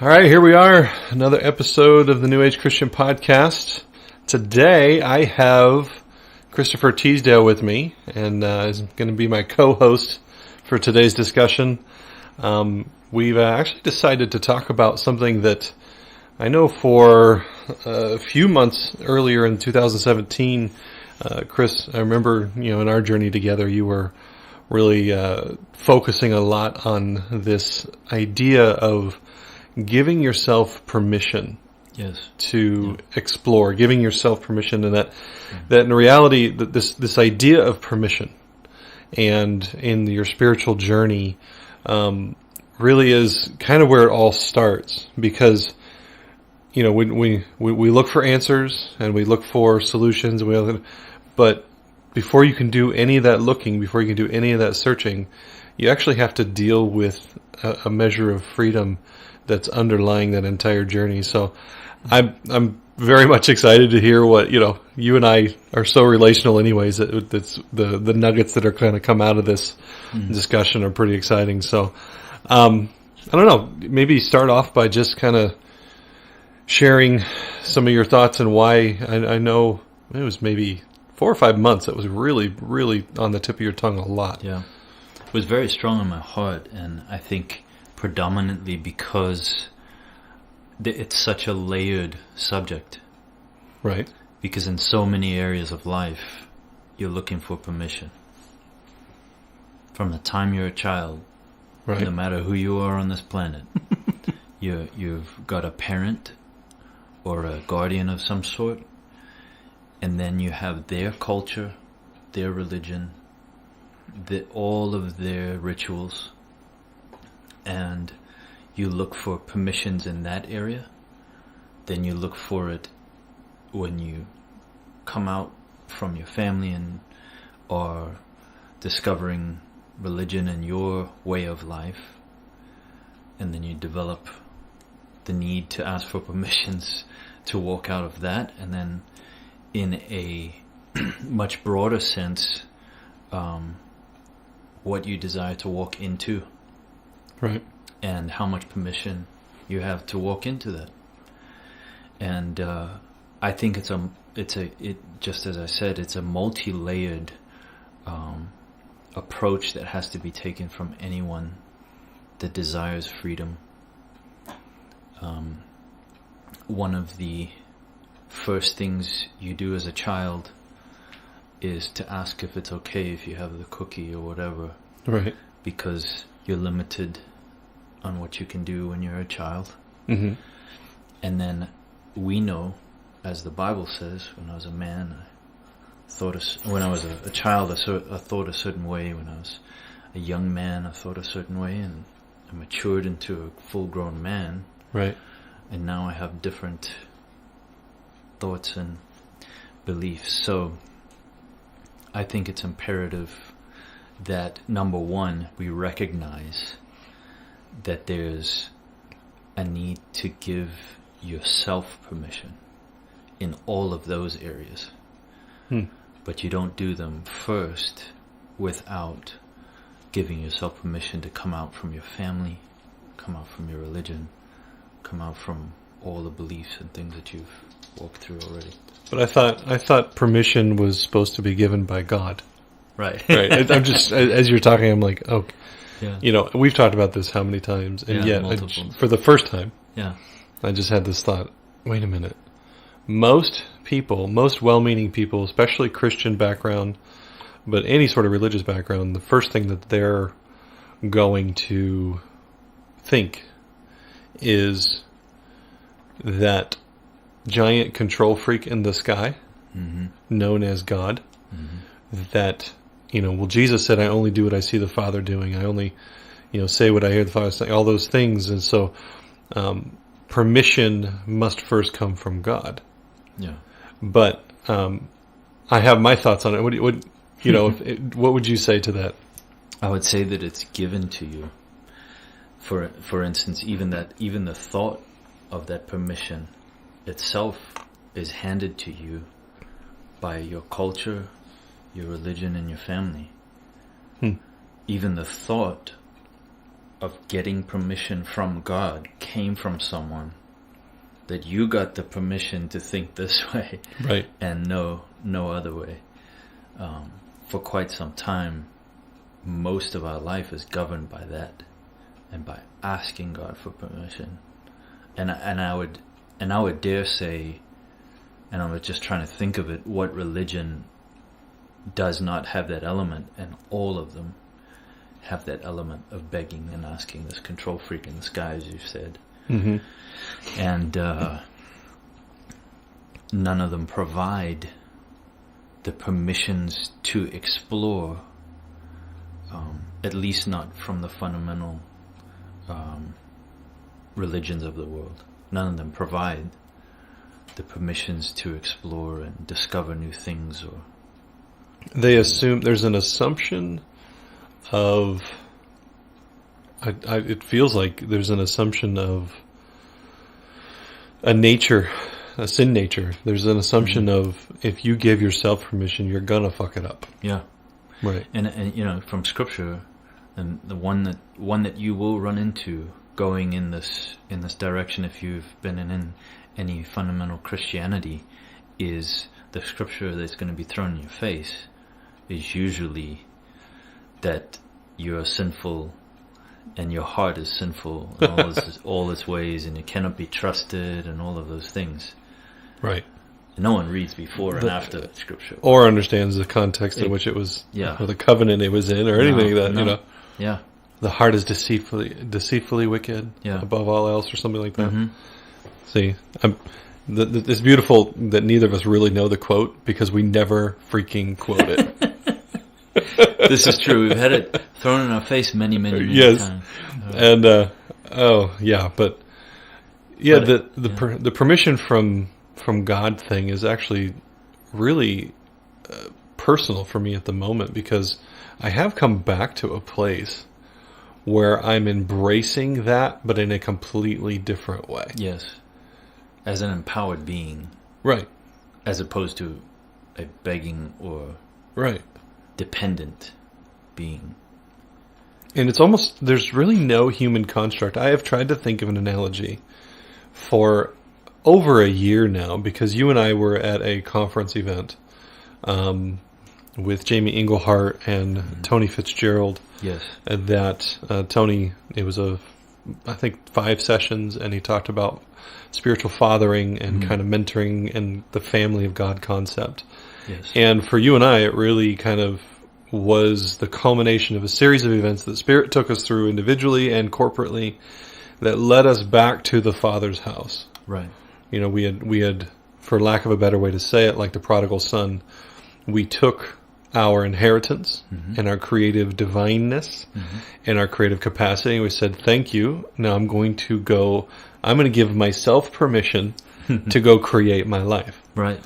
All right, here we are, another episode of the New Age Christian Podcast. Today I have Christopher Teasdale with me, and is going to be my co-host for today's discussion. We've actually decided to talk about something that I know for a few months earlier in 2017, Chris, I remember, in our journey together, you were really focusing a lot on this idea of giving yourself permission to explore, giving yourself permission, and that in reality, this idea of permission and in your spiritual journey really is kind of where it all starts, because when we look for answers and we look for solutions, but before you can do any of that looking, before you can do any of that searching, you actually have to deal with a measure of freedom that's underlying that entire journey. So I'm very much excited to hear what, you and I are so relational anyways, that's the nuggets that are going to come out of this discussion are pretty exciting. So, I don't know, maybe start off by just kind of sharing some of your thoughts and why. I know it was maybe 4 or 5 months. That was really, really on the tip of your tongue a lot. Yeah. It was very strong in my heart, and I think predominantly because it's such a layered subject. Right. Because in so many areas of life, you're looking for permission. From the time you're a child, right, no matter who you are on this planet, you've got a parent or a guardian of some sort, and then you have their culture, their religion, all of their rituals, and you look for permissions in that area. Then you look for it when you come out from your family and are discovering religion and your way of life, and then you develop the need to ask for permissions to walk out of that, and then in a much broader sense, what you desire to walk into. Right. And how much permission you have to walk into that. And I think it's just as I said, it's a multi-layered approach that has to be taken from anyone that desires freedom. One of the first things you do as a child is to ask if it's okay if you have the cookie or whatever. Right. Because you're limited on what you can do when you're a child. Mm-hmm. And then we know, as the Bible says, when I was a man, when I was a child, I thought a certain way. When I was a young man, I thought a certain way, and I matured into a full-grown man. Right. And now I have different thoughts and beliefs. So I think it's imperative that, number one, we recognize that there's a need to give yourself permission in all of those areas. But you don't do them first without giving yourself permission to come out from your family, come out from your religion, come out from all the beliefs and things that you've walked through already. But I thought permission was supposed to be given by God. Right. Right. I'm just, as you're talking, I'm like, oh, yeah. We've talked about this how many times, and yet for the first time, I just had this thought, wait a minute. Most people, most well-meaning people, especially Christian background, but any sort of religious background, the first thing that they're going to think is that giant control freak in the sky, known as God, that, well, Jesus said, I only do what I see the Father doing. I only, say what I hear the Father saying, all those things. And so, permission must first come from God. Yeah. But, I have my thoughts on it. What would you say to that? I would say that it's given to you. For instance, even the thought of that permission itself is handed to you by your culture, your religion, and your family. Even the thought of getting permission from God came from someone, that you got the permission to think this way, right, and no other way. For quite some time, most of our life is governed by that, and by asking God for permission. And I would dare say, and I was just trying to think of it, what religion does not have that element, and all of them have that element of begging and asking, this control freak in the sky, as you've said. Mm-hmm. And none of them provide the permissions to explore, at least not from the fundamental religions of the world. None of them provide the permissions to explore and discover new things. Or they assume there's an assumption of, it feels like there's an assumption of a nature, a sin nature. There's an assumption of, if you give yourself permission, you're gonna fuck it up. Yeah, right. And you know, from Scripture, and the one that you will run into going in this direction, if you've been in any fundamental Christianity, is the Scripture that's going to be thrown in your face is usually that you're sinful and your heart is sinful in all its ways, and it cannot be trusted, and all of those things. Right. And no one reads before and after Scripture, or understands the context in which it was, or the covenant it was in, or anything that you know. Yeah. The heart is deceitfully wicked, above all else, or something like that. Mm-hmm. See, it's beautiful that neither of us really know the quote, because we never freaking quote it. This is true. We've had it thrown in our face many times. And the permission from God thing is actually really personal for me at the moment, because I have come back to a place where I'm embracing that, but in a completely different way. Yes. As an empowered being. Right. As opposed to a begging or dependent being. And it's almost, there's really no human construct. I have tried to think of an analogy for over a year now, because you and I were at a conference event with Jamie Englehart and Tony Fitzgerald. Yes. That Tony, it was I think 5 sessions, and he talked about spiritual fathering and kind of mentoring and the family of God concept. Yes. And for you and I, it really kind of was the culmination of a series of events that Spirit took us through individually and corporately that led us back to the Father's house. Right. You know, we had, for lack of a better way to say it, like the prodigal son, we took our inheritance and our creative divineness and our creative capacity, and we said, thank you. Now I'm going to give myself permission to go create my life. Right.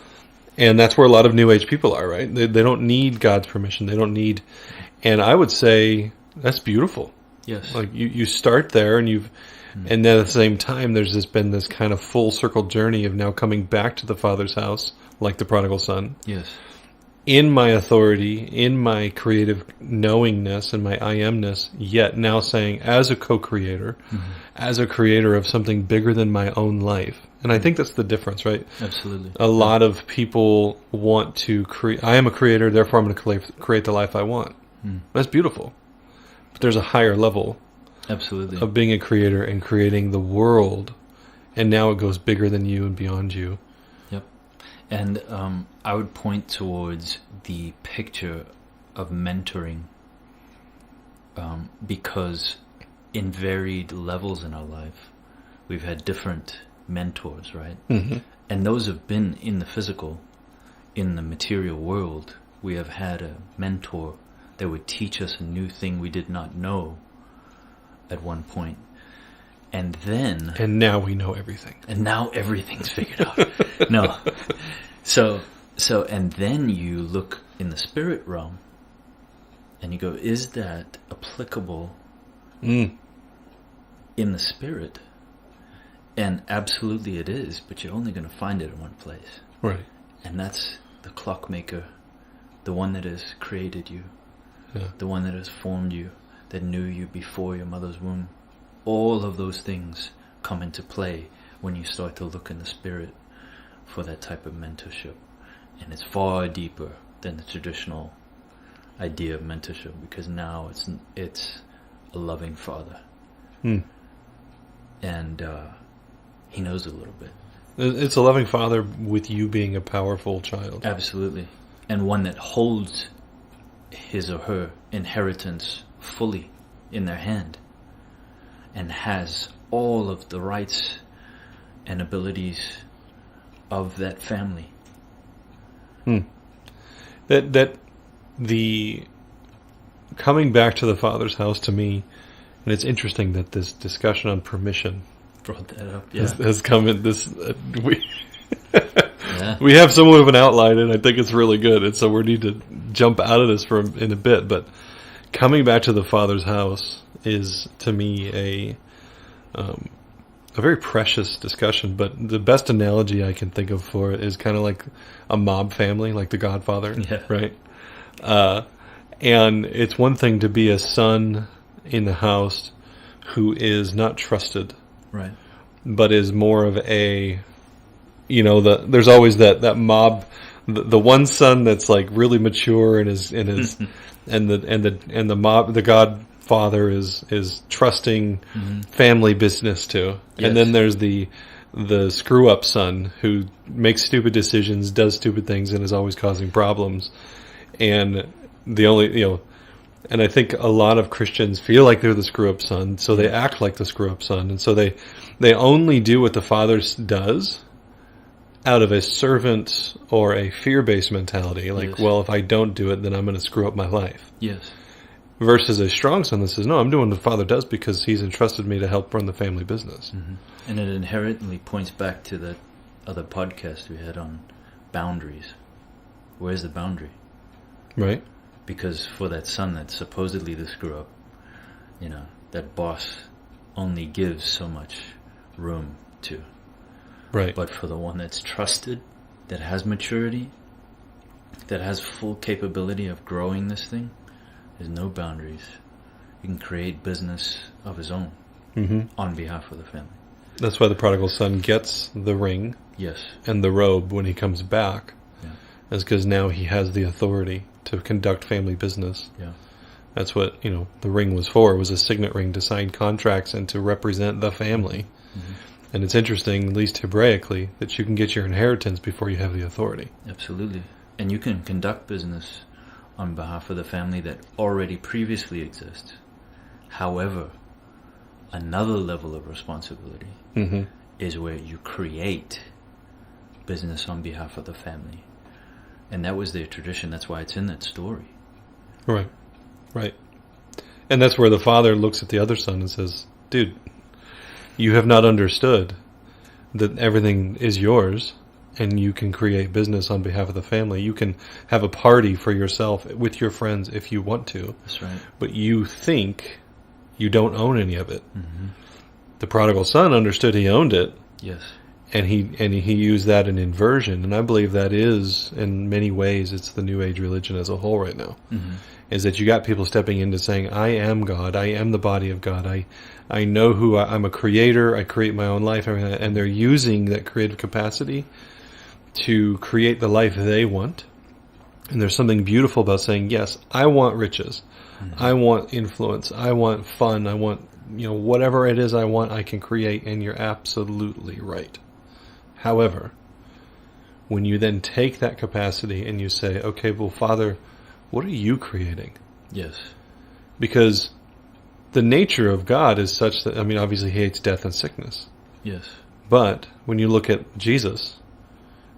And that's where a lot of New Age people are, right? They don't need God's permission. They don't need, and I would say that's beautiful. Yes. Like you start there, and and then at the same time, there's been this kind of full circle journey of now coming back to the Father's house, like the prodigal son. Yes. In my authority, in my creative knowingness and my I amness, yet now saying, as a co-creator, as a creator of something bigger than my own life. And I think that's the difference, right? Absolutely. A lot of people want to create, I am a creator, therefore I'm going to create the life I want. That's beautiful. But there's a higher level absolutely of being a creator and creating the world. And now it goes bigger than you and beyond you. Yep. And I would point towards the picture of mentoring, because in varied levels in our life, we've had different mentors, right? And those have been in the physical, in the material world. We have had a mentor that would teach us a new thing we did not know at one point. And now we know everything. And now everything's figured out. No. So, and then you look in the spirit realm and you go, is that applicable in the spirit? And absolutely it is, but you're only going to find it in one place. Right. And that's the clockmaker, the one that has created you, the one that has formed you, that knew you before your mother's womb. All of those things come into play when you start to look in the spirit for that type of mentorship. And it's far deeper than the traditional idea of mentorship, because now it's a loving father. And he knows a little bit. It's a loving father with you being a powerful child. Absolutely. And one that holds his or her inheritance fully in their hand and has all of the rights and abilities of that family. That the coming back to the Father's house, to me, and it's interesting that this discussion on permission Brought that up, has come in this. We have somewhat of an outline, and I think it's really good. And so we need to jump out of this in a bit. But coming back to the Father's house is, to me, a very precious discussion. But the best analogy I can think of for it is kind of like a mob family, like The Godfather, right? And it's one thing to be a son in the house who is not trusted, right? But is more of a, there's always that mob, the one son that's like really mature and is and the mob, the Godfather is trusting family business too. Yes. And then there's the screw up son who makes stupid decisions, does stupid things, and is always causing problems. And the only, and I think a lot of Christians feel like they're the screw up son, so they act like the screw up son, and so they only do what the Father does out of a servant or a fear-based mentality. Like, well, if I don't do it, then I'm going to screw up my life. Yes. Versus a strong son that says, no, I'm doing what the Father does because he's entrusted me to help run the family business. And it inherently points back to that other podcast we had on boundaries. Where's the boundary? Right. Because for that son that's supposedly the screw up, that boss only gives so much room to. Right. But for the one that's trusted, that has maturity, that has full capability of growing this thing, there's no boundaries. He can create business of his own on behalf of the family. That's why the prodigal son gets the ring and the robe when he comes back. Is because now he has the authority to conduct family business. That's what, the ring was for. It was a signet ring to sign contracts and to represent the family. And it's interesting, at least Hebraically, that you can get your inheritance before you have the authority. Absolutely. And you can conduct business on behalf of the family that already previously exists. However, another level of responsibility is where you create business on behalf of the family. And that was their tradition. That's why it's in that story. Right. And that's where the Father looks at the other son and says, dude, you have not understood that everything is yours and you can create business on behalf of the family. You can have a party for yourself with your friends if you want to. That's right. But you think you don't own any of it. The prodigal son understood he owned it. Yes. And he used that in inversion, and I believe that is, in many ways, it's the New Age religion as a whole right now. Is that you got people stepping into saying, I am God, I am the body of God, I know who I'm a creator, I create my own life, and they're using that creative capacity to create the life they want. And there's something beautiful about saying, yes, I want riches, I want influence, I want fun, I want, whatever it is I want, I can create, and you're absolutely right. However, when you then take that capacity and you say, okay, well, Father, what are you creating? Yes. Because the nature of God is such that, obviously he hates death and sickness. Yes. But when you look at Jesus,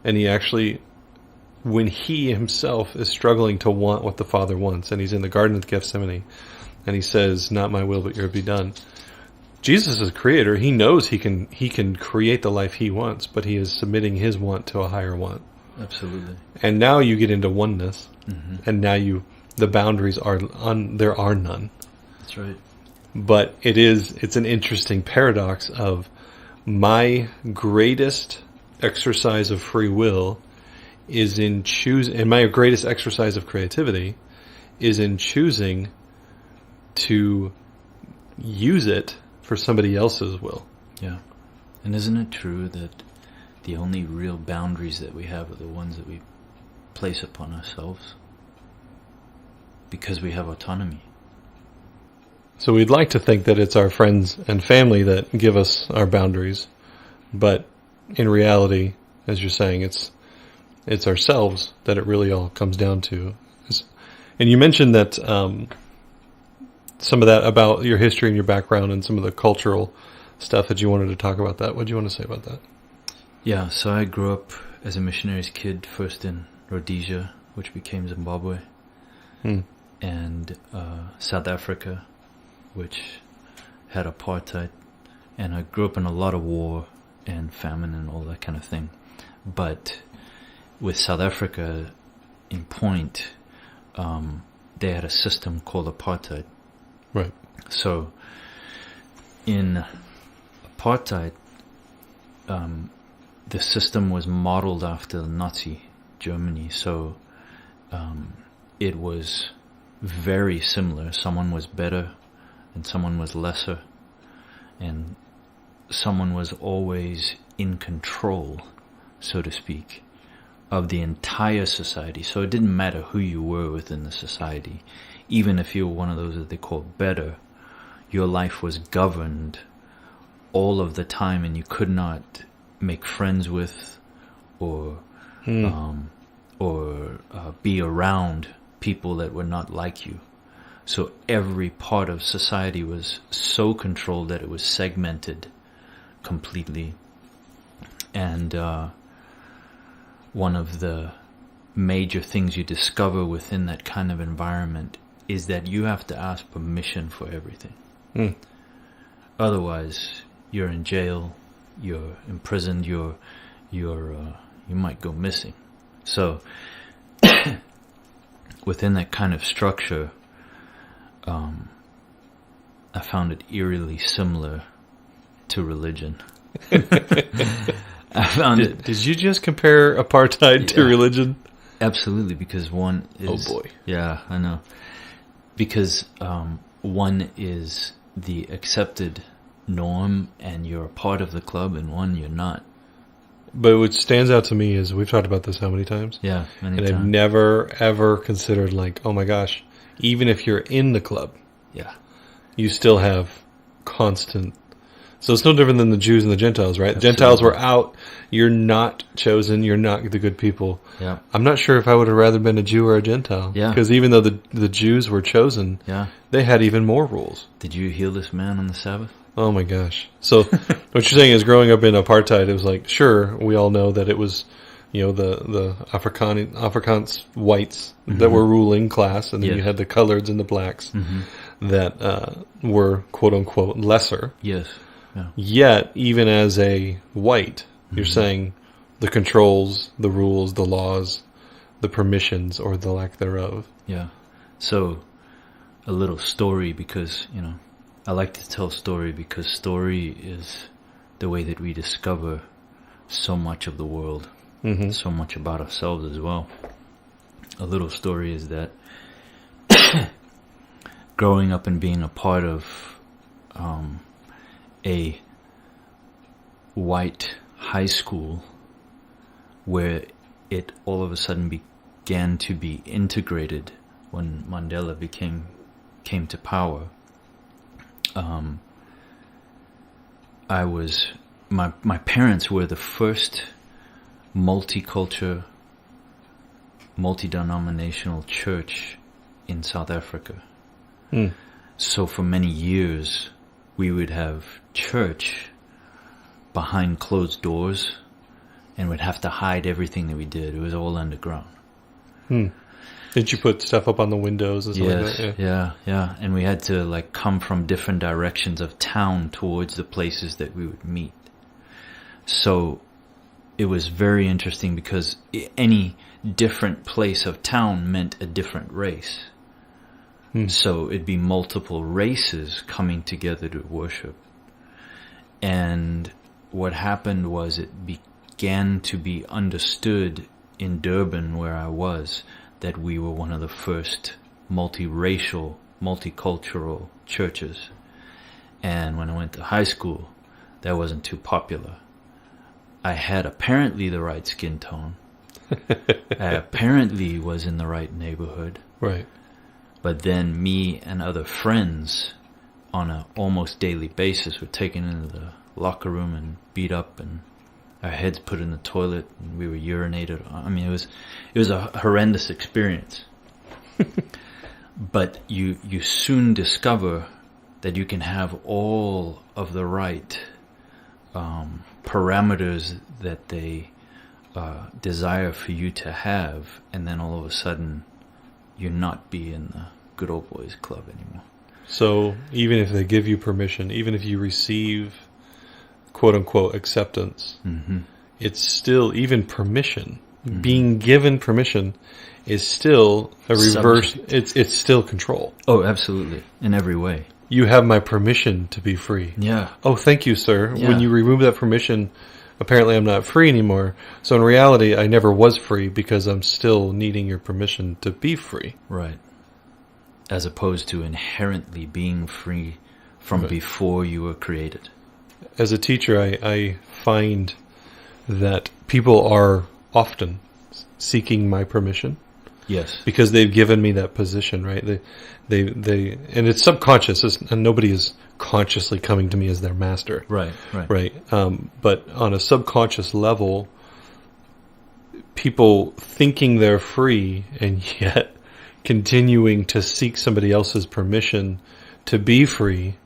and he actually, when he himself is struggling to want what the Father wants, and he's in the Garden of Gethsemane, and he says, not my will, but your be done. Jesus is creator. He knows he can create the life he wants, but he is submitting his want to a higher want. Absolutely. And now you get into oneness, and now the boundaries there are none. That's right. But it's an interesting paradox of my greatest exercise of free will is in choosing, and my greatest exercise of creativity is in choosing to use it for somebody else's will. Yeah. And isn't it true that the only real boundaries that we have are the ones that we place upon ourselves? Because we have autonomy. So we'd like to think that it's our friends and family that give us our boundaries, but in reality, as you're saying, it's ourselves that it really all comes down to. And you mentioned that some of that about your history and your background and some of the cultural stuff that you wanted to talk about that. What do you want to say about that? Yeah, so I grew up as a missionary's kid, first in Rhodesia, which became Zimbabwe, and South Africa, which had apartheid. And I grew up in a lot of war and famine and all that kind of thing. But with South Africa, in point, they had a system called apartheid. Right. So in apartheid, the system was modeled after Nazi Germany. So it was very similar. Someone was better and someone was lesser. And someone was always in control, so to speak, of the entire society. So it didn't matter who you were within the society. Even if you were one of those that they call better, your life was governed all of the time, and you could not make friends with or be around people that were not like you. So every part of society was so controlled that it was segmented completely. And one of the major things you discover within that kind of environment is that you have to ask permission for everything. Otherwise, you're in jail, you're imprisoned, you might go missing. So within that kind of structure, I found it eerily similar to religion. I found it. Did you just compare apartheid to religion? Absolutely, because one is... Oh boy. Yeah, I know. Because one is the accepted norm and you're a part of the club, and one you're not. But what stands out to me is, we've talked about this how many times? Yeah, many and times. I've never, ever considered like, oh my gosh, even if you're in the club, Yeah. you still have constant... So it's no different than the Jews and the Gentiles, right? Absolutely. Gentiles were out. You're not chosen. You're not the good people. Yeah. I'm not sure if I would have rather been a Jew or a Gentile. Yeah. Because even though the Jews were chosen, Yeah. they had even more rules. Did you heal this man on the Sabbath? Oh my gosh. So what you're saying is, growing up in apartheid, it was like, sure, we all know that it was, the Afrikaans whites that were ruling class, and then Yes. you had the coloreds and the blacks that were quote unquote lesser. Yes. Yeah. Yet, even as a white, you're saying the controls, the rules, the laws, the permissions, or the lack thereof. Yeah. So, a little story, because, I like to tell story because story is the way that we discover so much of the world, so much about ourselves as well. A little story is that growing up and being a part of a white high school where it all of a sudden began to be integrated when Mandela came to power. My parents were the first multicultural, multi-denominational church in South Africa. So for many years, we would have church behind closed doors, and we'd have to hide everything that we did. It was all underground. Did you put stuff up on the windows and stuff like that? Yeah. And we had to come from different directions of town towards the places that we would meet. So it was very interesting because any different place of town meant a different race. So it'd be multiple races coming together to worship. And what happened was, it began to be understood in Durban, where I was, that we were one of the first multiracial multicultural churches. And when I went to high school, that wasn't too popular. I had apparently the right skin tone. I apparently was in the right neighborhood. Right. But then me and other friends on an almost daily basis were taken into the locker room and beat up, and our heads put in the toilet, and we were urinated on. I mean, it was a horrendous experience. But you soon discover that you can have all of the right parameters that they desire for you to have, and then all of a sudden you're not be in the good old boys club anymore. So even if they give you permission, even if you receive quote-unquote acceptance, it's still, even permission, being given permission is still a reverse, it's still control. Oh, absolutely. In every way. You have my permission to be free. Yeah. Oh, thank you, sir. Yeah. When you remove that permission, apparently I'm not free anymore. So in reality, I never was free because I'm still needing your permission to be free. Right. As opposed to inherently being free from before you were created. As a teacher, I find that people are often seeking my permission. Yes. Because they've given me that position, right? They and it's subconscious, and nobody is consciously coming to me as their master. Right. But on a subconscious level, people thinking they're free and yet continuing to seek somebody else's permission to be free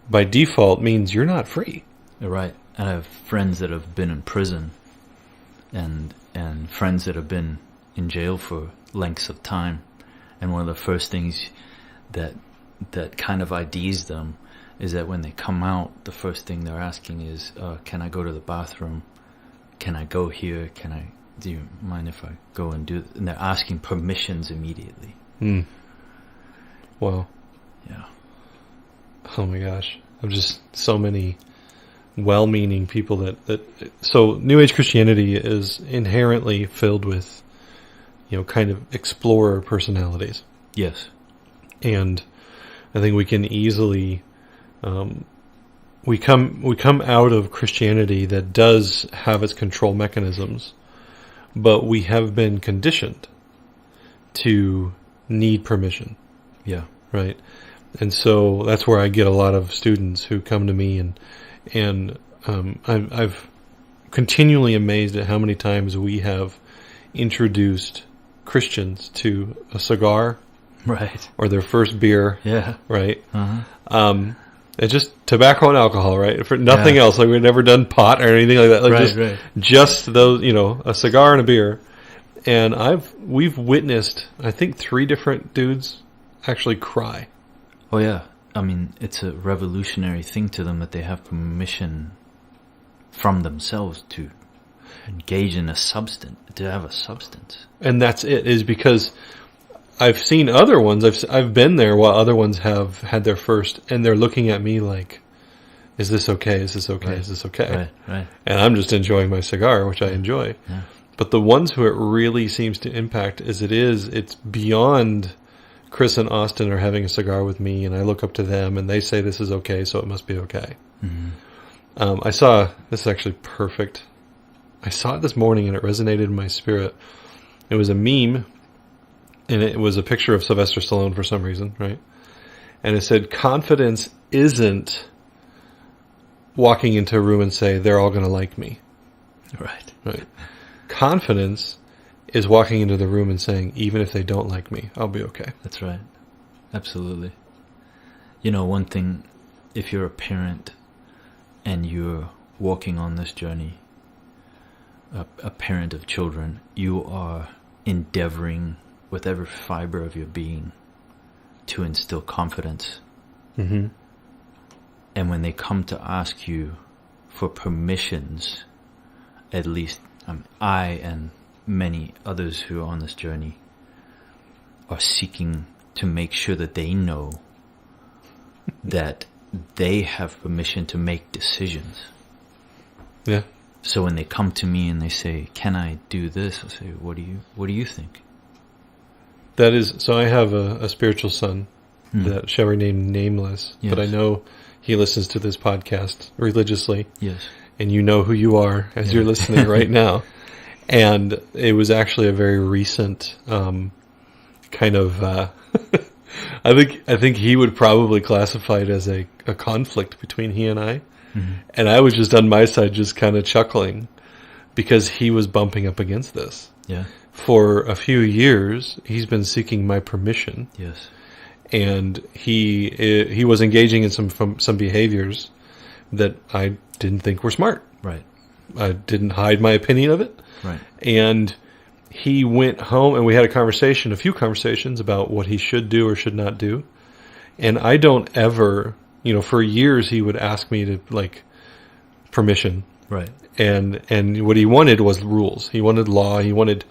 by default means you're not free. Right. And I have friends that have been in prison and friends that have been in jail for lengths of time. And one of the first things that kind of IDs them is that when they come out, the first thing they're asking is, can I go to the bathroom? Can I go here? Do you mind if I go and do it? And they're asking permissions immediately. Wow. Yeah. Oh my gosh. I'm just so many well-meaning people that so New Age Christianity is inherently filled with, kind of explorer personalities. Yes. And I think we can easily, we come out of Christianity that does have its control mechanisms, but we have been conditioned to need permission. Yeah. Right. And so that's where I get a lot of students who come to me and I've continually amazed at how many times we have introduced Christians to a cigar. Right. Or their first beer. Yeah. Right. It's just tobacco and alcohol, right? For nothing else. Like we've never done pot or anything like that. Like just those, a cigar and a beer. And we've witnessed, I think, 3 different dudes actually cry. Oh yeah. I mean, it's a revolutionary thing to them that they have permission from themselves to engage in to have a substance. And that's it, is because I've seen other ones. I've been there while other ones have had their first, and they're looking at me like, "Is this okay? Is this okay? Right. Is this okay?" Right. And I'm just enjoying my cigar, which I enjoy. Yeah. But the ones who it really seems to impact it's beyond Chris and Austin are having a cigar with me, and I look up to them, and they say this is okay, so it must be okay. Mm-hmm. I saw this is actually perfect. I saw it this morning, and it resonated in my spirit. It was a meme. And it was a picture of Sylvester Stallone for some reason, right? And it said, confidence isn't walking into a room and say, they're all going to like me. Right. Confidence is walking into the room and saying, even if they don't like me, I'll be okay. That's right. Absolutely. One thing, if you're a parent and you're walking on this journey, a parent of children, you are endeavoring with every fiber of your being to instill confidence. Mm-hmm. And when they come to ask you for permissions, at least I and many others who are on this journey are seeking to make sure that they know that they have permission to make decisions. Yeah. So when they come to me and they say, "Can I do this?" I say, "What do you think?" That is, so I have a spiritual son that shall remain nameless, Yes. but I know he listens to this podcast religiously, Yes. and you know who you are as you're listening right now. And it was actually a very recent kind of. I think he would probably classify it as a conflict between he and I, and I was just on my side, just kind of chuckling because he was bumping up against this. Yeah. For a few years, he's been seeking my permission. Yes. And he was engaging in some behaviors that I didn't think were smart. Right. I didn't hide my opinion of it. Right. And he went home and we had a few conversations about what he should do or should not do. And I don't ever, for years he would ask me to permission. Right. And what he wanted was rules. He wanted law. He wanted,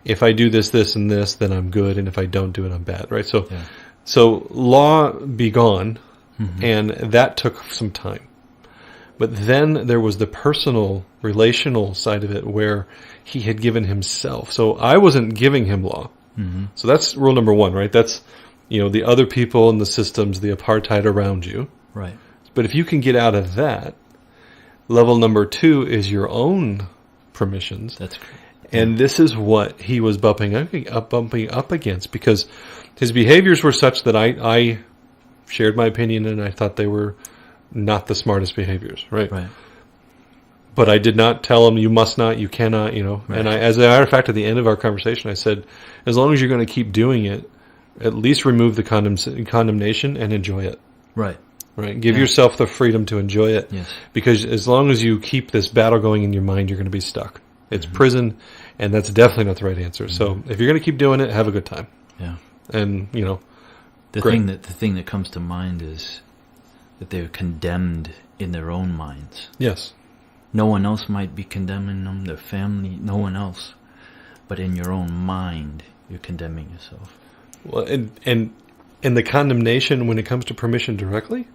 if I do this, this, and this, then I'm good. And if I don't do it, I'm bad. Right. So law be gone, and that took some time. But then there was the personal, relational side of it where he had given himself. So I wasn't giving him law. So that's rule number one, right? That's, the other people and the systems, the apartheid around you. Right. But if you can get out of that, level number two is your own permissions. That's great. And this is what he was bumping up against, because his behaviors were such that I shared my opinion and I thought they were not the smartest behaviors, right? Right. But I did not tell him, you must not, you cannot, Right. And as a matter of fact, at the end of our conversation, I said, as long as you're going to keep doing it, at least remove the condemnation and enjoy it. Right. Right. Give yourself the freedom to enjoy it. Yes. Because as long as you keep this battle going in your mind, you're going to be stuck. It's prison, and that's definitely not the right answer. So if you're going to keep doing it, have a good time. Yeah. And, The great. thing that comes to mind is that they're condemned in their own minds. Yes. No one else might be condemning them, their family, no one else. But in your own mind, you're condemning yourself. Well, and the condemnation when it comes to permission directly,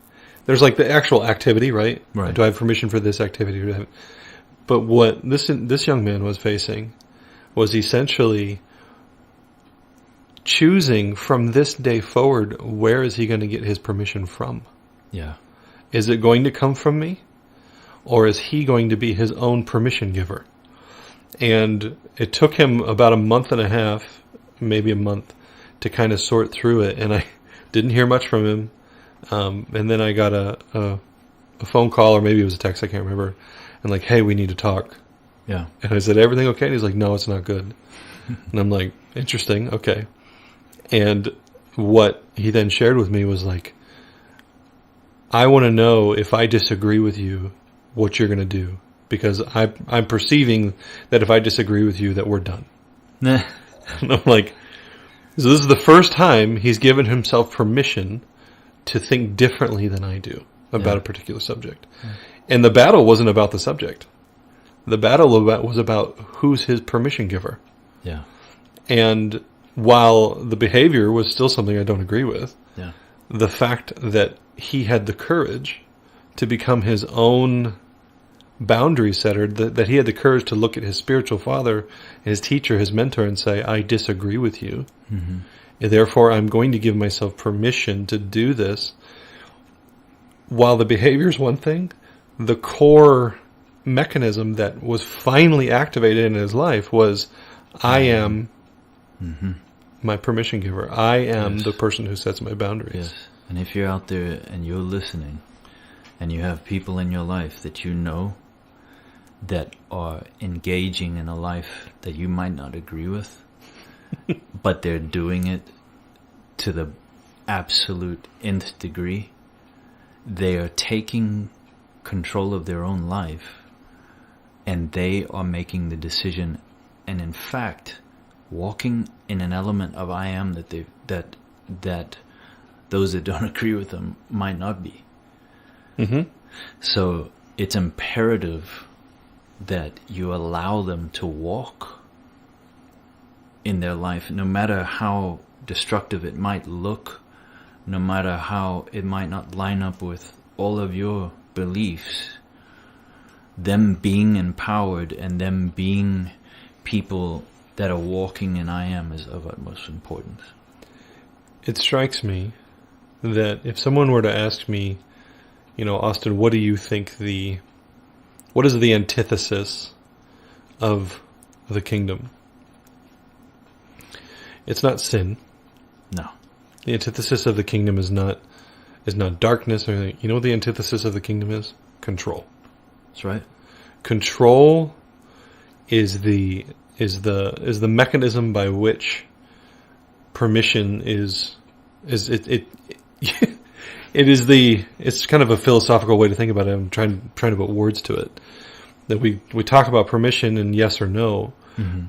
there's the actual activity, right? Right. Do I have permission for this activity? But what this young man was facing was essentially choosing from this day forward, where is he going to get his permission from? Yeah. Is it going to come from me? Or is he going to be his own permission giver? And it took him about a month and a half, maybe a month, to kind of sort through it. And I didn't hear much from him. And then I got a phone call, or maybe it was a text, I can't remember. And hey, we need to talk. Yeah. And I said, everything okay? And he's like, no, it's not good. And I'm like, interesting, okay. And what he then shared with me was I want to know, if I disagree with you, what you're going to do. Because I'm perceiving that if I disagree with you, that we're done. Nah. And I'm like, so this is the first time he's given himself permission to think differently than I do about a particular subject. Yeah. And the battle wasn't about the subject. The battle was about who's his permission giver. Yeah. And while the behavior was still something I don't agree with, the fact that he had the courage to become his own boundary setter, that he had the courage to look at his spiritual father, his teacher, his mentor, and say, I disagree with you. And therefore, I'm going to give myself permission to do this. While the behavior is one thing, the core mechanism that was finally activated in his life was, I am my permission giver. I am the person who sets my boundaries. Yes. And if you're out there and you're listening, and you have people in your life that you know that are engaging in a life that you might not agree with, but they're doing it to the absolute nth degree, they are taking control of their own life, and they are making the decision, and in fact, walking in an element of I am that those that don't agree with them might not be. So it's imperative that you allow them to walk in their life, no matter how destructive it might look, no matter how it might not line up with all of your beliefs. Them being empowered and them being people that are walking in I am is of utmost importance. It strikes me that if someone were to ask me, Austin, what do you think what is the antithesis of the kingdom? It's not sin. No. The antithesis of the kingdom is not darkness or anything. You know what the antithesis of the kingdom is? Control. That's right. Control is the mechanism by which permission is it's kind of a philosophical way to think about it. I'm trying to put words to it. That we talk about permission and yes or no,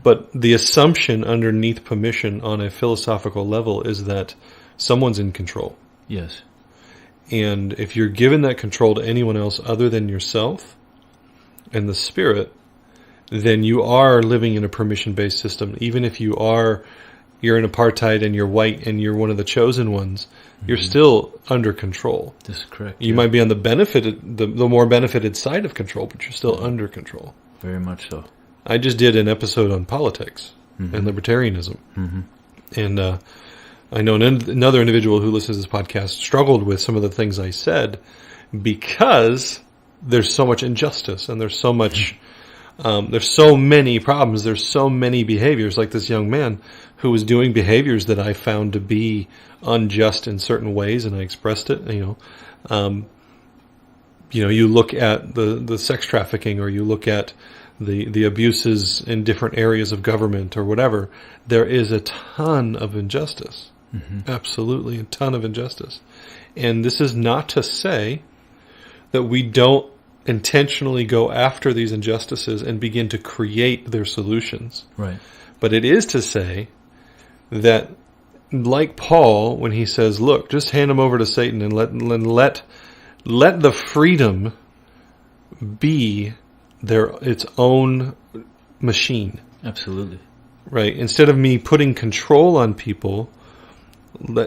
but the assumption underneath permission on a philosophical level is that someone's in control. Yes. And if you're given that control to anyone else other than yourself and the spirit, then you are living in a permission-based system. Even if you're in apartheid and you're white and you're one of the chosen ones, you're still under control. This is correct. You might be on the more benefited side of control, but you're still under control. Very much so. I just did an episode on politics and libertarianism. And I know another individual who listens to this podcast struggled with some of the things I said because there's so much injustice and there's so much, there's so many problems, there's so many behaviors, like this young man who was doing behaviors that I found to be unjust in certain ways, and I expressed it. You look at the sex trafficking, or you look at the abuses in different areas of government or whatever. There is a ton of injustice. Absolutely a ton of injustice. And this is not to say that we don't intentionally go after these injustices and begin to create their solutions. Right. But it is to say that, like Paul, when he says, look, just hand them over to Satan and let the freedom be its own machine. Absolutely. Right. Instead of me putting control on people,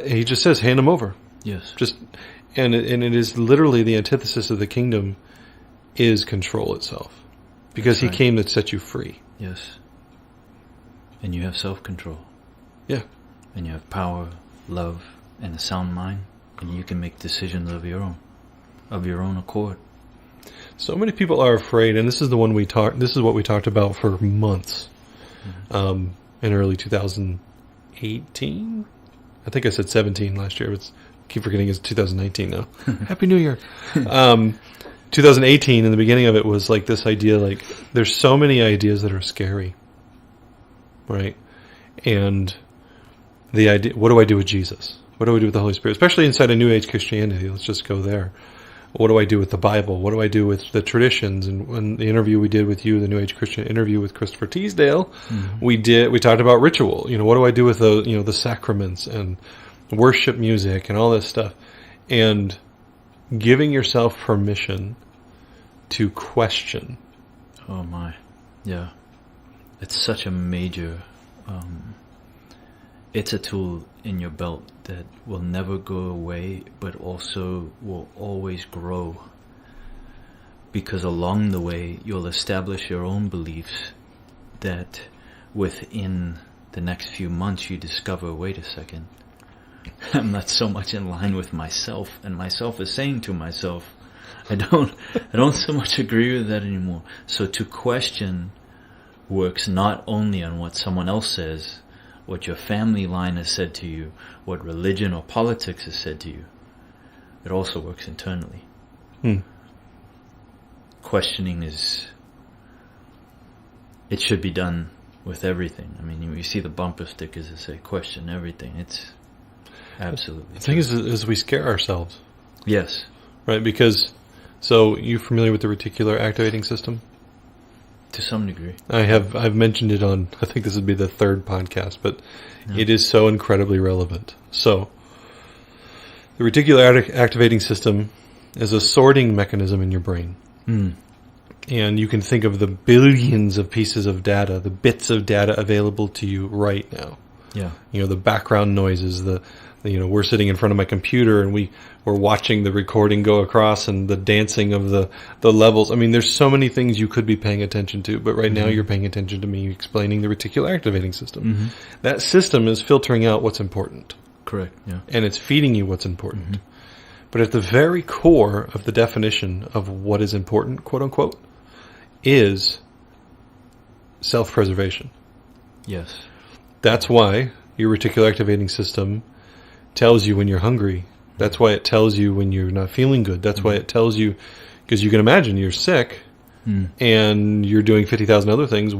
he just says, hand them over. Yes. And it is literally the antithesis of the kingdom is control itself. Because he came to set you free. Yes. And you have self-control. Yeah. And you have power, love, and a sound mind. And you can make decisions of your own accord. So many people are afraid, and this is what we talked about for months. In early 2018. I think I said 17 last year. I keep forgetting it's 2019 now. Happy New Year. 2018, in the beginning of it, was like this idea, like there's so many ideas that are scary. Right? And the idea, what do I do with Jesus? What do I do with the Holy Spirit? Especially inside a New Age Christianity. Let's just go there. What do I do with the Bible? What do I do with the traditions? And when the interview we did with you, the New Age Christian interview with Christopher Teasdale, we talked about ritual. What do I do with the sacraments and worship music and all this stuff? And giving yourself permission to question. Oh my. Yeah. It's such a major, it's a tool in your belt that will never go away, but also will always grow. Because along the way, you'll establish your own beliefs that within the next few months you discover, wait a second, I'm not so much in line with myself, and myself is saying to myself, I don't so much agree with that anymore. So to question works not only on what someone else says, what your family line has said to you, what religion or politics has said to you. It also works internally. Questioning it should be done with everything. I mean, you see the bumper stickers that say question everything. It's absolutely. The thing is we scare ourselves. Yes. Right, because, so you familiar with the reticular activating system? To some degree. I've mentioned it on, I think this would be the third podcast, but it is so incredibly relevant. So, the reticular activating system is a sorting mechanism in your brain. And you can think of the billions of pieces of data, the bits of data available to you right now. Yeah. The background noises, we're sitting in front of my computer and we're watching the recording go across and the dancing of the levels. I mean, there's so many things you could be paying attention to, but right now you're paying attention to me explaining the reticular activating system. That system is filtering out what's important. Correct, yeah. And it's feeding you what's important. But at the very core of the definition of what is important, quote unquote, is self-preservation. Yes. That's why your reticular activating system tells you when you're hungry. That's why it tells you when you're not feeling good. That's why it tells you, because you can imagine you're sick and you're doing 50,000 other things.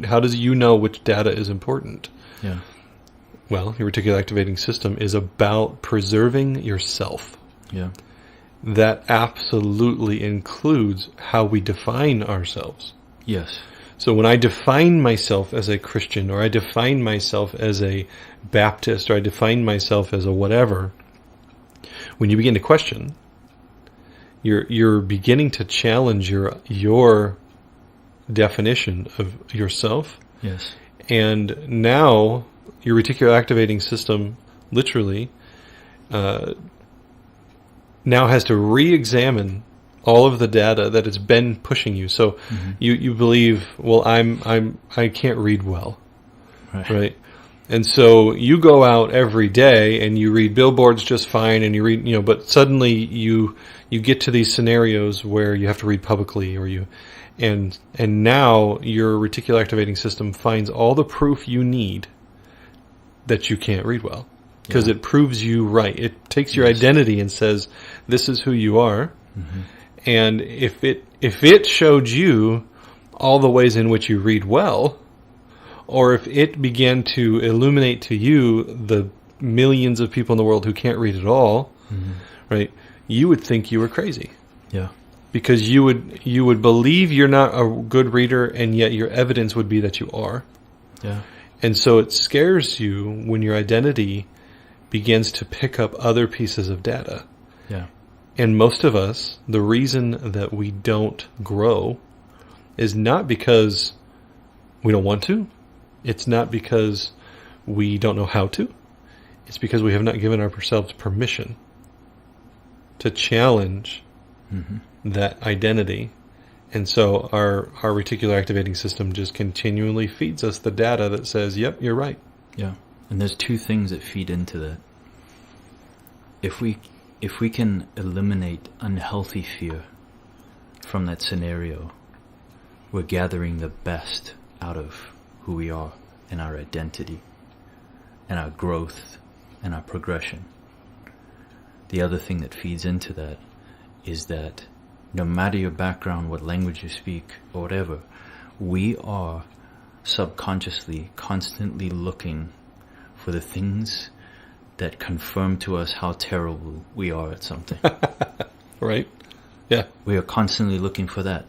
How does you know which data is important? Yeah. Well, your reticular activating system is about preserving yourself. Yeah. That absolutely includes how we define ourselves. Yes. So when I define myself as a Christian, or I define myself as a Baptist, or I define myself as a whatever, when you begin to question, you're beginning to challenge your definition of yourself. Yes. And now your reticular activating system literally now has to re-examine all of the data that it's been pushing you. So you believe, well, I can't read well, right? And so you go out every day and you read billboards just fine, and you read, but suddenly you get to these scenarios where you have to read publicly, and now your reticular activating system finds all the proof you need that you can't read well, because it proves you right. It takes your identity and says, this is who you are. And if it showed you all the ways in which you read well, or if it began to illuminate to you the millions of people in the world who can't read at all, right, you would think you were crazy. Yeah. Because you would believe you're not a good reader, and yet your evidence would be that you are. Yeah. And so it scares you when your identity begins to pick up other pieces of data. Yeah. And most of us, the reason that we don't grow is not because we don't want to. It's not because we don't know how to. It's because we have not given ourselves permission to challenge that identity. And so our reticular activating system just continually feeds us the data that says, yep, you're right. Yeah. And there's two things that feed into that. If we can eliminate unhealthy fear from that scenario, we're gathering the best out of who we are and our identity and our growth and our progression. The other thing that feeds into that is that no matter your background, what language you speak, or whatever, we are subconsciously constantly looking for the things that confirm to us how terrible we are at something. Right? Yeah. We are constantly looking for that.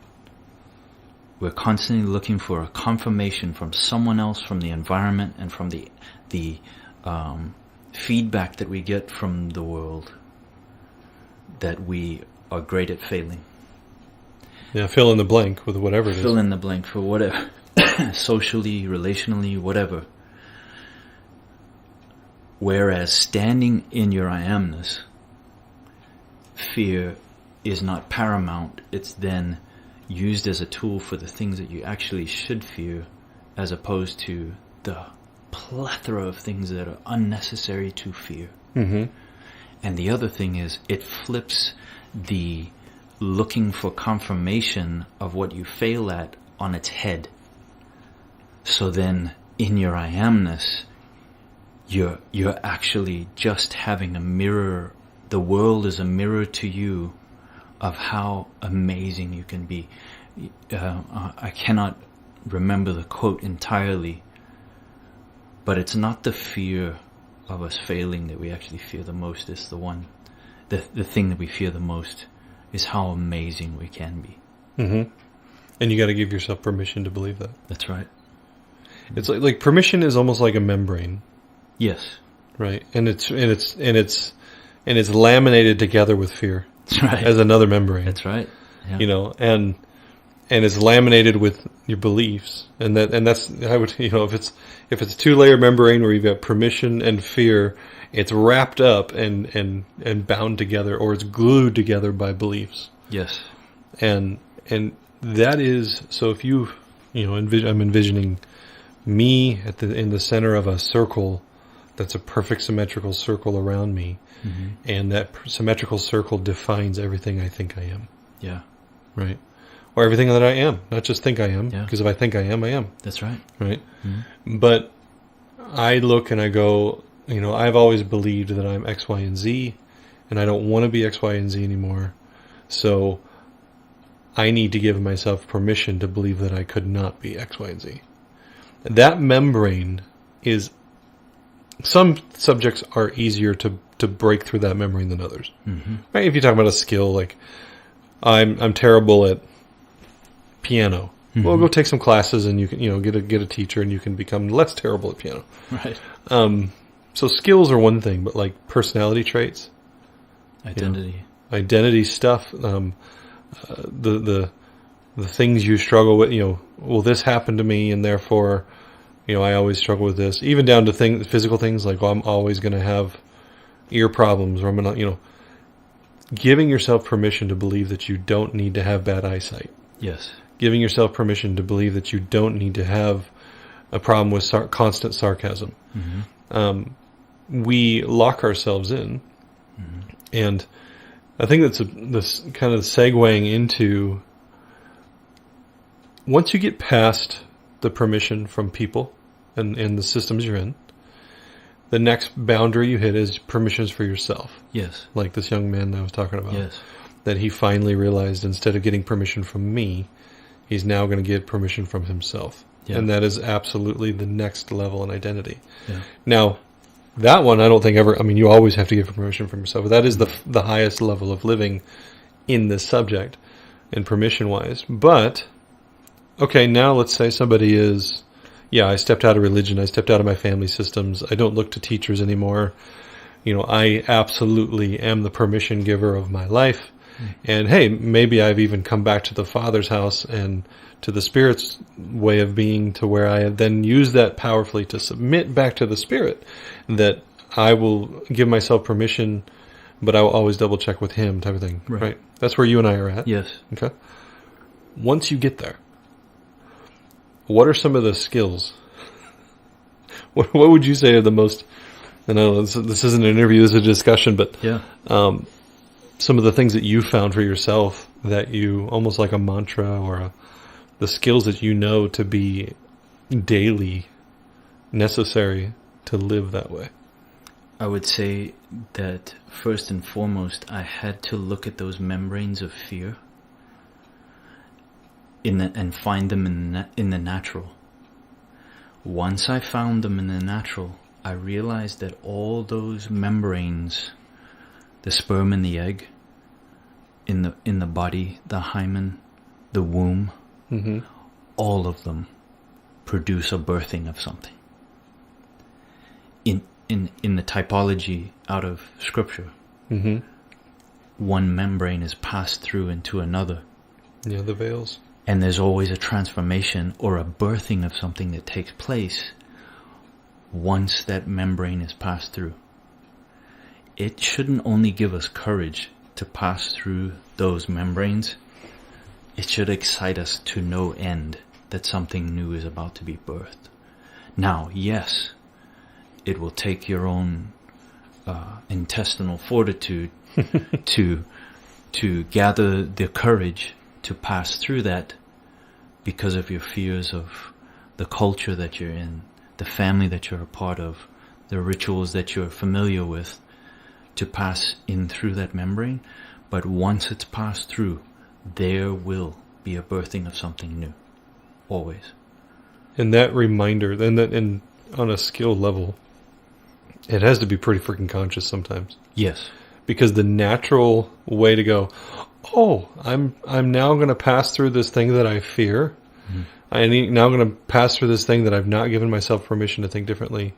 We're constantly looking for a confirmation from someone else, from the environment, and from the feedback that we get from the world that we are great at failing. Yeah, fill in the blank with whatever it is. Fill in the blank for whatever. Socially, relationally, whatever. Whereas standing in your I amness, fear is not paramount. It's then used as a tool for the things that you actually should fear, as opposed to the plethora of things that are unnecessary to fear. And the other thing is, it flips the looking for confirmation of what you fail at on its head. So then, in your I amness, you're actually just having a mirror. The world is a mirror to you of how amazing you can be. I cannot remember the quote entirely, but it's not the fear of us failing that we actually fear the most. It's the thing that we fear the most is how amazing we can be. And you got to give yourself permission to believe that. That's right. It's like permission is almost like a membrane. Yes. Right. And it's laminated together with fear. That's right. As another membrane. That's right. Yeah. And it's laminated with your beliefs. And that's I would if it's a 2-layer membrane where you've got permission and fear, it's wrapped up and bound together, or it's glued together by beliefs. Yes. And that is, so if I'm envisioning me in the center of a circle that's a perfect symmetrical circle around me, Mm-hmm. and that symmetrical circle defines everything I think I am. Yeah. Right? Or everything that I am, not just think I am, Yeah. because if I think I am, I am. That's right. Right? Mm-hmm. But I look and I go, I've always believed that I'm X, Y, and Z, and I don't want to be X, Y, and Z anymore. So I need to give myself permission to believe that I could not be X, Y, and Z. That membrane is, some subjects are easier to break through that membrane than others. Mm-hmm. Right? If you talk about a skill, like I'm terrible at piano. Mm-hmm. Well, go take some classes and you can, get a teacher and you can become less terrible at piano. Right. So skills are one thing, but like personality traits, Identity. stuff, the things you struggle with, well, this happened to me and therefore, I always struggle with this, even down to physical things like, I'm always going to have ear problems, or I'm going to, giving yourself permission to believe that you don't need to have bad eyesight. Yes. Giving yourself permission to believe that you don't need to have a problem with constant sarcasm. Mm-hmm. We lock ourselves in. Mm-hmm. And I think that's this kind of segueing into, once you get past the permission from people and the systems you're in, the next boundary you hit is permissions for yourself. Yes. Like this young man that I was talking about. Yes. That he finally realized, instead of getting permission from me, he's now going to get permission from himself. Yeah. And that is absolutely the next level in identity. Yeah. Now, that one I don't think ever, you always have to get permission from yourself. But that is the highest level of living in this subject, and permission-wise. But, okay, now let's say somebody is, I stepped out of religion, I stepped out of my family systems, I don't look to teachers anymore. I absolutely am the permission giver of my life. And hey, maybe I've even come back to the Father's house and to the Spirit's way of being, to where I then use that powerfully to submit back to the Spirit, that I will give myself permission, but I will always double check with Him, type of thing. Right? That's where you and I are at. Yes. Okay. Once you get there, what are some of the skills? What would you say are the most, I know this isn't an interview, this is a discussion, but Yeah. Some of the things that you found for yourself that you, almost like a mantra, or the skills that you know to be daily necessary to live that way? I would say that first and foremost, I had to look at those membranes of fear and find them in the natural. Once I found them in the natural, I realized that all those membranes, the sperm and the egg, in the body, the hymen, the womb, Mm-hmm. all of them produce a birthing of something. In the typology out of Scripture, Mm-hmm. one membrane is passed through into another. Yeah, the veils. And there's always a transformation or a birthing of something that takes place once that membrane is passed through. It shouldn't only give us courage to pass through those membranes. It should excite us to no end that something new is about to be birthed. Now, yes, it will take your own intestinal fortitude to gather the courage to pass through that, because of your fears of the culture that you're in, the family that you're a part of, the rituals that you're familiar with, to pass in through that membrane. But once it's passed through, there will be a birthing of something new. Always. And that reminder, then that on a skill level, it has to be pretty freaking conscious sometimes. Yes. Because the natural way to go, I'm now going to pass through this thing that I fear. Mm-hmm. I'm now going to pass through this thing that I've not given myself permission to think differently.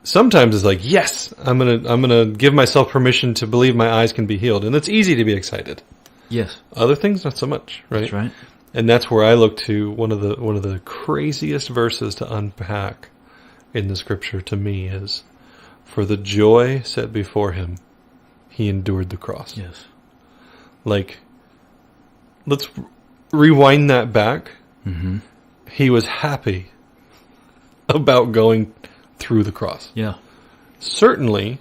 Sometimes it's like, yes, I'm gonna give myself permission to believe my eyes can be healed, and it's easy to be excited. Yes. Other things, not so much, right? That's right. And that's where I look to one of the craziest verses to unpack in the Scripture to me is, for the joy set before him, he endured the cross. Yes. Like, let's rewind that back. Mm-hmm. He was happy about going through the cross. Yeah. certainly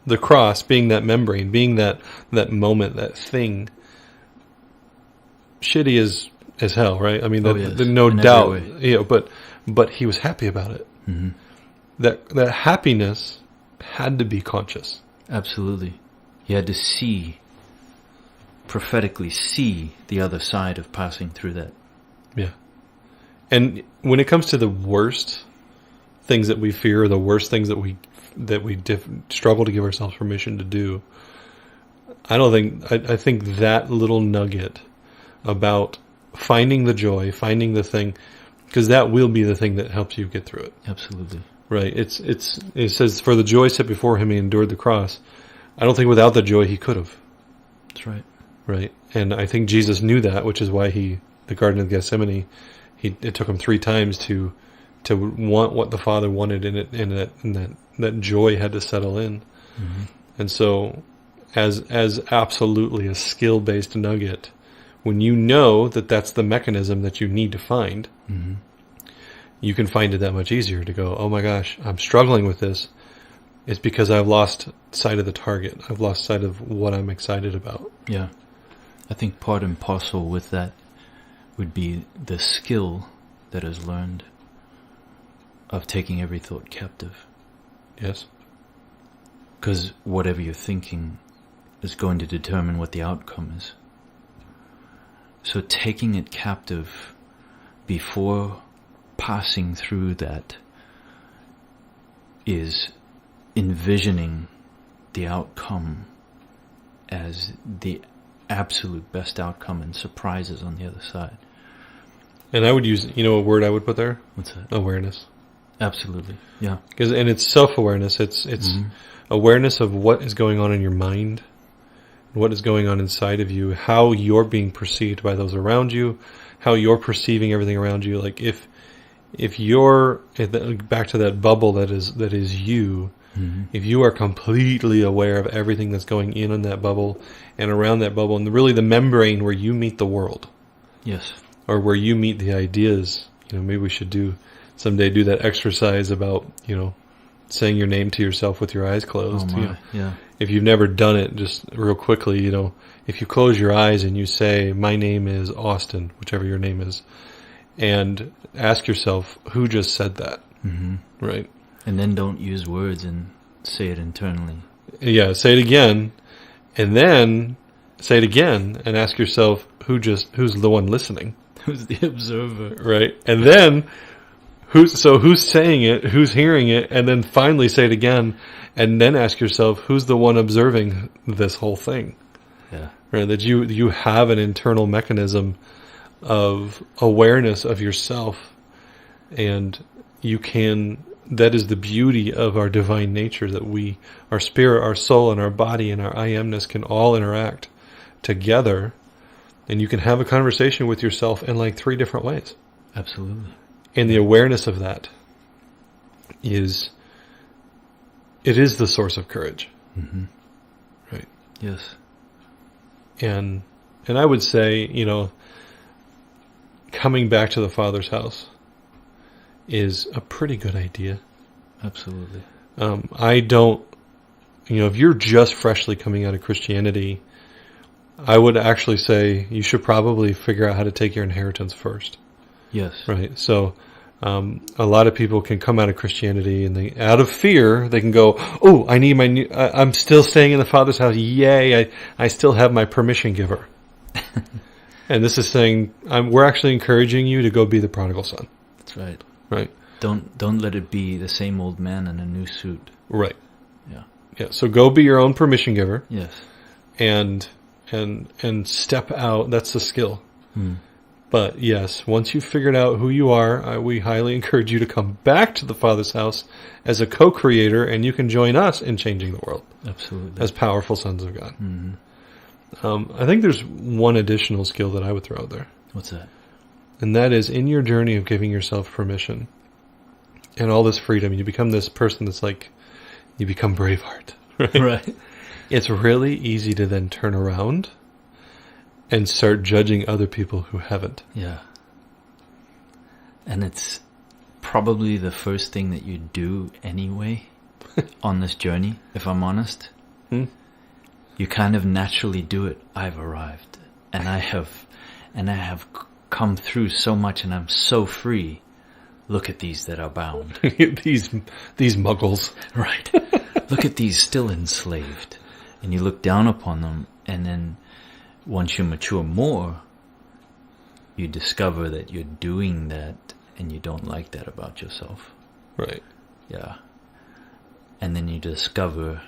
the cross being that membrane, being that moment, that thing, shitty as hell, right? I mean, yes. no In doubt, every way. but he was happy about it. Mm-hmm. That happiness had to be conscious. Absolutely. He had to prophetically see the other side of passing through that. Yeah. And when it comes to the worst things that we fear, or the worst things that we struggle to give ourselves permission to do, I think that little nugget about finding the joy, finding the thing, because that will be the thing that helps you get through it. Absolutely. Right. It says, for the joy set before him, he endured the cross. I don't think without the joy he could have. That's right. Right. And I think Jesus knew that, which is why the Garden of Gethsemane, it took him 3 times to want what the Father wanted in it, and that joy had to settle in. Mm-hmm. And so, as absolutely a skill-based nugget, when you know that that's the mechanism that you need to find, mm-hmm. you can find it that much easier to go, oh my gosh, I'm struggling with this. It's because I've lost sight of the target. I've lost sight of what I'm excited about. Yeah. I think part and parcel with that would be the skill that is learned of taking every thought captive. Yes. Because whatever you're thinking is going to determine what the outcome is. So taking it captive before passing through that is envisioning the outcome as the absolute best outcome, and surprises on the other side. And I would use, a word I would put there? What's that? Awareness. Absolutely. Yeah. And it's self-awareness. It's mm-hmm. awareness of what is going on in your mind, what is going on inside of you, how you're being perceived by those around you, how you're perceiving everything around you. Like if you're back to that bubble that is you, mm-hmm. if you are completely aware of everything that's going in that bubble and around that bubble, and really the membrane where you meet the world. Yes. Or where you meet the ideas, maybe we should someday do that exercise about, saying your name to yourself with your eyes closed. Oh my, yeah. If you've never done it, just real quickly, if you close your eyes and you say, my name is Austin, whichever your name is, and ask yourself, who just said that? Mm-hmm. Right? And then don't use words and say it internally. Yeah, say it again, and then say it again, and ask yourself, who's the one listening? Who's the observer? Right? And then, who's saying it, who's hearing it, and then finally say it again, and then ask yourself, who's the one observing this whole thing? Yeah. Right? That you have an internal mechanism of awareness of yourself, and that is the beauty of our divine nature, that our spirit, our soul, and our body, and our I amness can all interact together, and you can have a conversation with yourself in like 3 different ways. Absolutely. And the awareness of that is the source of courage. Mm-hmm. Right. Yes. And I would say, coming back to the Father's house is a pretty good idea. Absolutely. I don't, if you're just freshly coming out of Christianity, I would actually say you should probably figure out how to take your inheritance first. Yes. Right. So, a lot of people can come out of Christianity and out of fear, they can go, oh, I need I'm still staying in the Father's house. Yay. I still have my permission giver. And this is saying, we're actually encouraging you to go be the prodigal son. That's right. Right. Don't let it be the same old man in a new suit. Right. Yeah. Yeah. So go be your own permission giver. Yes. And step out. That's the skill. But yes, once you've figured out who you are, we highly encourage you to come back to the Father's house as a co-creator, and you can join us in changing the world. Absolutely. As powerful sons of God. Mm-hmm. I think there's one additional skill that I would throw out there. What's that? And that is, in your journey of giving yourself permission and all this freedom, you become this person that's like, you become Braveheart. Right? Right. It's really easy to then turn around and start judging other people who haven't. Yeah. And it's probably the first thing that you do anyway. on this journey, if I'm honest. You kind of naturally do it. I've arrived, and I have come through so much, and I'm so free. Look at these that are bound. these muggles. Right. Look at these still enslaved. And you look down upon them, and then once you mature more, you discover that you're doing that, and you don't like that about yourself. Right. Yeah. And then you discover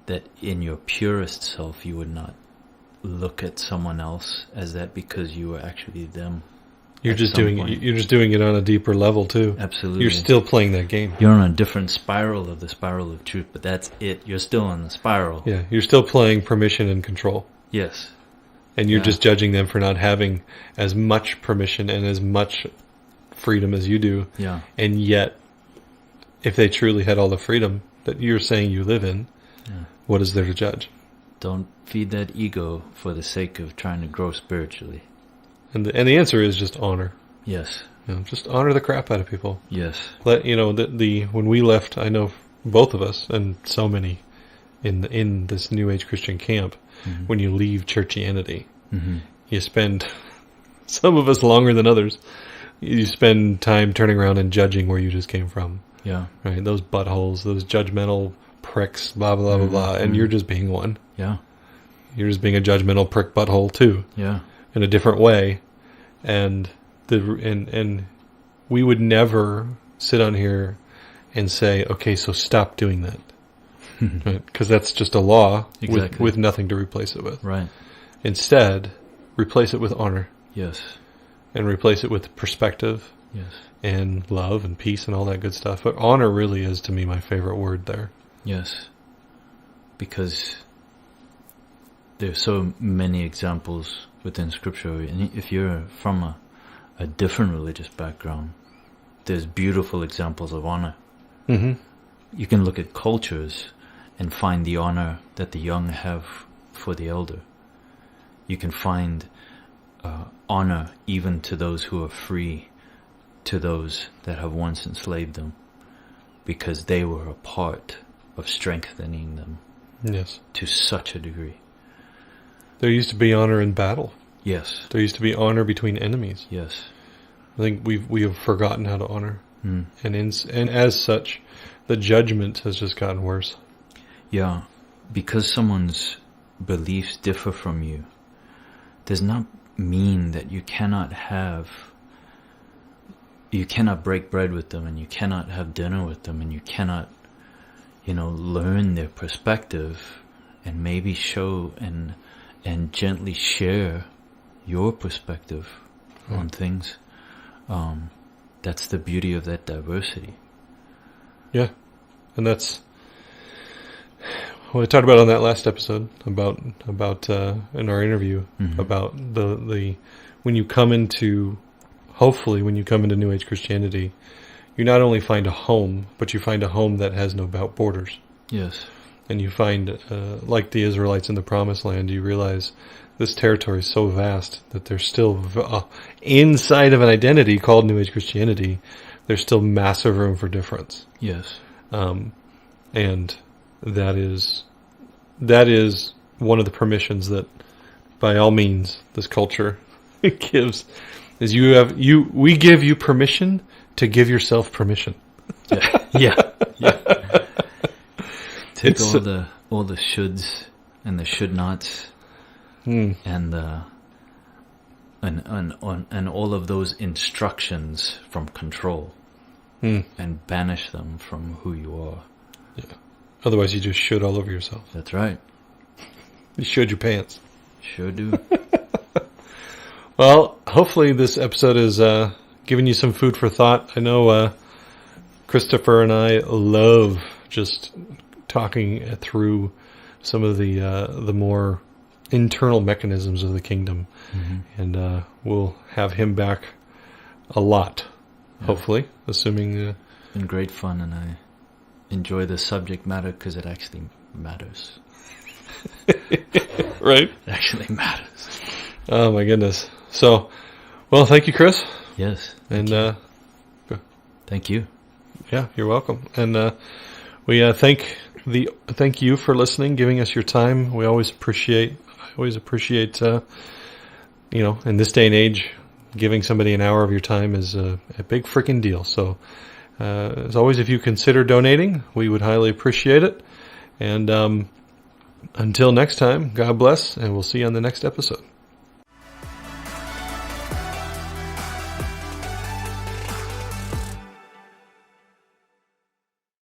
that in your purest self, you would not look at someone else as that because you were actually them. You're just doing it on a deeper level too. Absolutely. You're still playing that game. You're on a different spiral of the spiral of truth, but that's it. You're still on the spiral. Yeah, you're still playing permission and control. Yes. And you're just judging them for not having as much permission and as much freedom as you do. Yeah. And yet, if they truly had all the freedom that you're saying you live in, what is there to judge? Don't feed that ego for the sake of trying to grow spiritually. And the answer is just honor. Yes. Just honor the crap out of people. Yes. Let when we left, I know both of us and so many in this New Age Christian camp, when you leave churchianity, you spend, some of us longer than others, you spend time turning around and judging where you just came from. Yeah. Right. Those buttholes, those judgmental pricks, blah, blah, blah, blah. And you're just being one. Yeah. You're just being a judgmental prick butthole too. Yeah. In a different way. And we would never sit on here and say, okay, so stop doing that. Right? Because that's just a law with nothing to replace it with. Right. Instead, replace it with honor. Yes. And replace it with perspective. Yes. And love and peace and all that good stuff. But honor really is, to me, my favorite word there. Yes. Because there's so many examples within Scripture. And if you're from a different religious background, there's beautiful examples of honor. You can look at cultures and find the honor that the young have for the elder. You can find honor even to those who are free, to those that have once enslaved them, because they were a part of strengthening them. Yes. To such a degree. There used to be honor in battle. Yes. There used to be honor between enemies. Yes. I think we have forgotten how to honor. And as such, the judgment has just gotten worse. Yeah. Because someone's beliefs differ from you does not mean that you cannot break bread with them, and you cannot have dinner with them, and you cannot, learn their perspective and maybe show and gently share your perspective on things. That's the beauty of that diversity. Yeah. And that's what I talked about on that last episode about in our interview about the when you come into New Age Christianity, you not only find a home, but you find a home that has no borders. Yes. And you find, like the Israelites in the Promised Land, you realize this territory is so vast that there's still, inside of an identity called New Age Christianity, there's still massive room for difference. Yes. And that is one of the permissions that, by all means, this culture gives. Is we give you permission to give yourself permission. Yeah. Take all the shoulds and the should nots, and all of those instructions from control, and banish them from who you are. Yeah. Otherwise, you just should all over yourself. That's right. You should your pants. Sure do. Well, hopefully this episode is giving you some food for thought. I know Christopher and I love just talking through some of the more internal mechanisms of the kingdom. And we'll have him back a lot, hopefully, assuming... It's been great fun, and I enjoy the subject matter because it actually matters. Right? It actually matters. Oh, my goodness. So, well, thank you, Chris. Yes. And thank you. Yeah, you're welcome. And We thank you for listening, giving us your time. I always appreciate, in this day and age, giving somebody an hour of your time is a big freaking deal. So, as always, if you consider donating, we would highly appreciate it. And until next time, God bless, and we'll see you on the next episode.